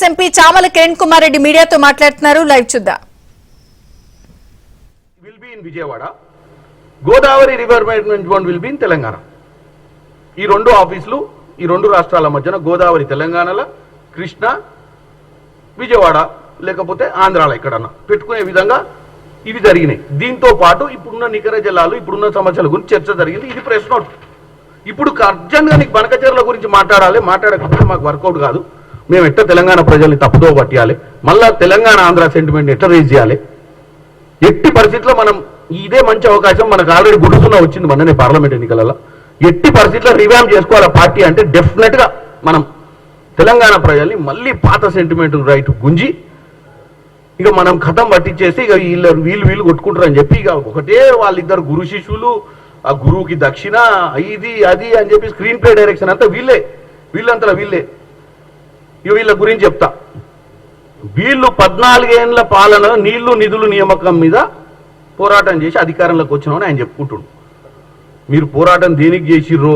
MP Chamala Kiran Kumar Reddy మీడియాతో మాట్లాడుతున్నారు. Live చూద్దాం. Will be in Vijayawada. Godavari river management board will be in Telangana. ఈ రెండు ఆఫీసులు ఈ రెండు రాష్ట్రాల మధ్యన గోదావరి తెలంగాణలో, కృష్ణ విజయవాడ లేకపోతే ఆంధ్రాలో ఎక్కడన్నా పెట్టుకునే విధంగా ఇవి జరిగినాయి. దీంతో పాటు ఇప్పుడున్న నికర జిల్లాలు ఇప్పుడున్న సమస్యల గురించి చర్చ జరిగింది. ఇది ప్రెస్ నోట్. ఇప్పుడు అర్జెంట్గా నీకు బనకచెర్ల గురించి మాట్లాడాలి, మాట్లాడకపోతే మాకు వర్కౌట్ కాదు. మేము ఎట్లా తెలంగాణ ప్రజల్ని తప్పుదో పట్టియాలి, మళ్ళా తెలంగాణ ఆంధ్ర సెంటిమెంట్ ఎట్లా రేజ్ చేయాలి. ఎట్టి పరిస్థితుల్లో మనం ఇదే మంచి అవకాశం, మనకు ఆల్రెడీ గుడుసున్న వచ్చింది మొన్ననే పార్లమెంట్ ఎన్నికలలో. ఎట్టి పరిస్థితుల్లో రివ్యామ్ చేసుకోవాలి పార్టీ అంటే డెఫినెట్గా మనం తెలంగాణ ప్రజల్ని మళ్ళీ పాత సెంటిమెంట్ రైట్ గుంజి ఇక మనం కథం పట్టించేసి ఇక వీళ్ళు కొట్టుకుంటారని చెప్పి ఇక ఒకటే వాళ్ళిద్దరు గురు శిష్యులు, ఆ గురువుకి దక్షిణ ఇది అది అని చెప్పి స్క్రీన్ ప్లే డైరెక్షన్ అంతా వీళ్ళంతా వీళ్ళే. ఇక వీళ్ళ గురించి చెప్తా. వీళ్ళు 14 ఏళ్ల పాలన నీళ్లు నిధులు నియామకం మీద పోరాటం చేసి అధికారంలోకి వచ్చినామని ఆయన చెప్పుకుంటుండు. మీరు పోరాటం దేనికి చేసిర్రో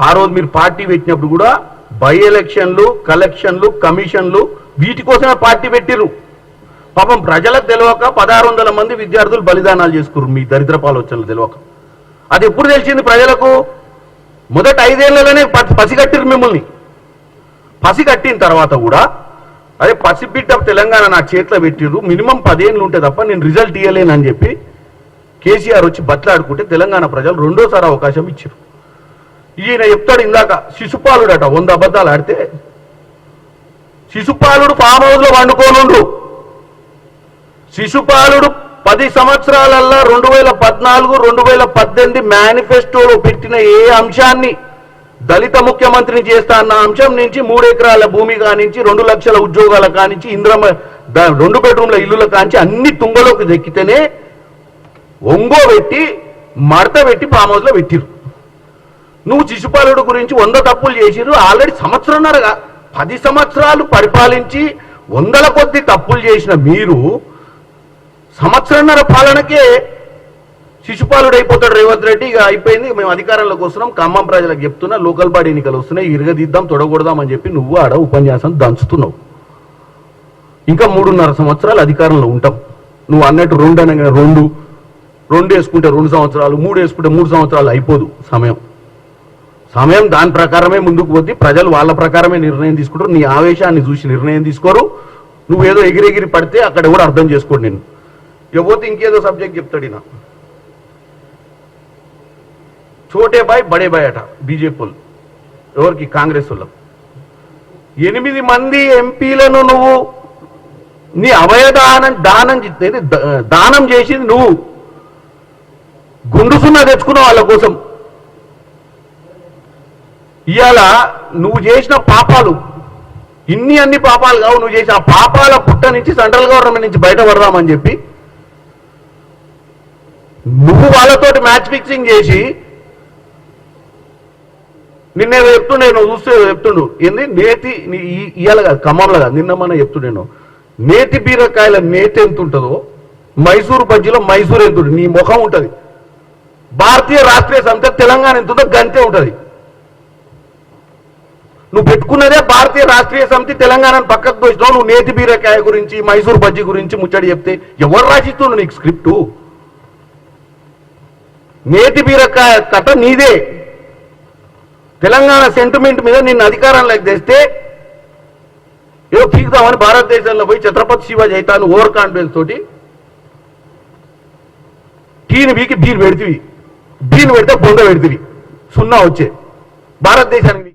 ఆ రోజు మీరు పార్టీ పెట్టినప్పుడు కూడా బై ఎలక్షన్లు, కలెక్షన్లు, కమిషన్లు వీటి కోసమే పార్టీ పెట్టిర్రు. పాపం ప్రజలకు తెలియక 1600 మంది విద్యార్థులు బలిదానాలు చేసుకుర్రు మీ దరిద్ర ఆలోచనలు తెలియక. అది ఎప్పుడు తెలిసింది ప్రజలకు? మొదటి 5 ఏళ్లలోనే పసిగట్టిర్రు మిమ్మల్ని. పసిగట్టిన తర్వాత కూడా అదే పసిబిడ్డ తెలంగాణ నా చేతిలో పెట్టిర్రు, మినిమం 10 ఏళ్ళు ఉంటే తప్ప నేను రిజల్ట్ ఇవ్వలేనని చెప్పి కేసీఆర్ వచ్చి బట్లాడుకుంటే తెలంగాణ ప్రజలు రెండోసారి అవకాశం ఇచ్చారు. ఈయన చెప్తాడు ఇందాక శిశుపాలుడట 100 అబద్ధాలు ఆడితే, శిశుపాలుడు ఫామ్ హౌస్ లో వండుకోనుండు. శిశుపాలుడు 10 సంవత్సరాలల్లా 2014, 2018 మేనిఫెస్టోలో పెట్టిన ఏ అంశాన్ని దళిత ముఖ్యమంత్రిని చేస్తా అన్న అంశం నుంచి 3 ఎకరాల భూమి కానించి 2 లక్షల ఉద్యోగాల కానించి ఇంద్రమ 2 బెడ్రూమ్ల ఇల్లుల కానించి అన్ని తుంగలోకి దక్కితేనే ఒంగో పెట్టి మడత పెట్టి ఫామ్ హౌస్ లో పెట్టిరు. నువ్వు శిశుపాలుడు గురించి 100 తప్పులు చేసిరు. ఆల్రెడీ సంవత్సరంన్నరగా 10 సంవత్సరాలు పరిపాలించి 100ల కొద్ది తప్పులు చేసిన మీరు సంవత్సరంన్నర పాలనకే శిశుపాలుడు అయిపోతాడు రేవంత్ రెడ్డి. ఇక అయిపోయింది, మేము అధికారంలోకి వస్తున్నాం, ఖమ్మం ప్రజలకు చెప్తున్నా లోకల్ బాడీ ఎన్నికలు వస్తున్నాయి, ఇరగదిద్దాం తొడగొడదాం అని చెప్పి నువ్వు ఆడ ఉపన్యాసం దంచుతున్నావు. ఇంకా 3.5 సంవత్సరాలు అధికారంలో ఉంటాం. నువ్వు అన్నట్టు 2 అనగా 2 వేసుకుంటే 2 సంవత్సరాలు, 3 వేసుకుంటే 3 సంవత్సరాలు అయిపోదు. సమయం దాని ప్రకారమే ముందుకు పోతే ప్రజలు వాళ్ళ ప్రకారమే నిర్ణయం తీసుకుంటారు. నీ ఆవేశాన్ని చూసి నిర్ణయం తీసుకోరు. నువ్వేదో ఎగిరెగిరి పడితే అక్కడ కూడా అర్థం చేసుకోండి. నేను ఇకపోతే ఇంకేదో సబ్జెక్ట్ చెప్తాడు ఈయన. చోటే బాయ్ బడే బాయ్ అట బీజేపీ వాళ్ళు. ఎవరికి? కాంగ్రెస్ వాళ్ళకు. 8 మంది ఎంపీలను నువ్వు నీ దానం చేసింది నువ్వు. గుండుసున్నా తెచ్చుకున్నావు వాళ్ళ కోసం. ఇవాళ నువ్వు చేసిన పాపాలు అన్ని పాపాలు కావు. నువ్వు చేసిన ఆ పాపాల పుట్ట నుంచి సెంట్రల్ గవర్నమెంట్ నుంచి బయటపడదామని చెప్పి నువ్వు వాళ్ళతోటి మ్యాచ్ ఫిక్సింగ్ చేసి నిన్నేదో చెప్తుండే, నువ్వు చూస్తే చెప్తుండు ఏంది నేతి ఇవాళ కాదు ఖమ్మంలో కాదు నిన్నమన్నా చెప్తుండేను. నేతి బీరకాయల నేతి ఎంత ఉంటుందో మైసూరు బజ్జీలో మైసూరు ఎంత ఉంటుంది, నీ ముఖం ఉంటుంది. భారతీయ రాష్ట్రీయ సమితి తెలంగాణ ఎంత ఉందో గంతే ఉంటుంది. నువ్వు పెట్టుకున్నదే భారతీయ రాష్ట్రీయ సమితి తెలంగాణను పక్కకు తోసినావు. నువ్వు నేతి బీరకాయ గురించి మైసూరు బజ్జీ గురించి ముచ్చడి చెప్తే ఎవరు రాసిస్తుండు నీకు స్క్రిప్టు? నేతి బీరకాయ కథ నీదే. తెలంగాణ సెంటిమెంట్ మీద నిన్ను అధికారంలోకి తెస్తే ఏదో పీకుదామని భారతదేశంలో పోయి ఛత్రపతి శివాజీ అయితాను ఓవర్ కాన్ఫిడెన్స్ తోటి టీని బీకి బీన్ పెడితివి. బీన్ పెడితే బొంగ పెడితివి. 0 వచ్చే భారతదేశానికి.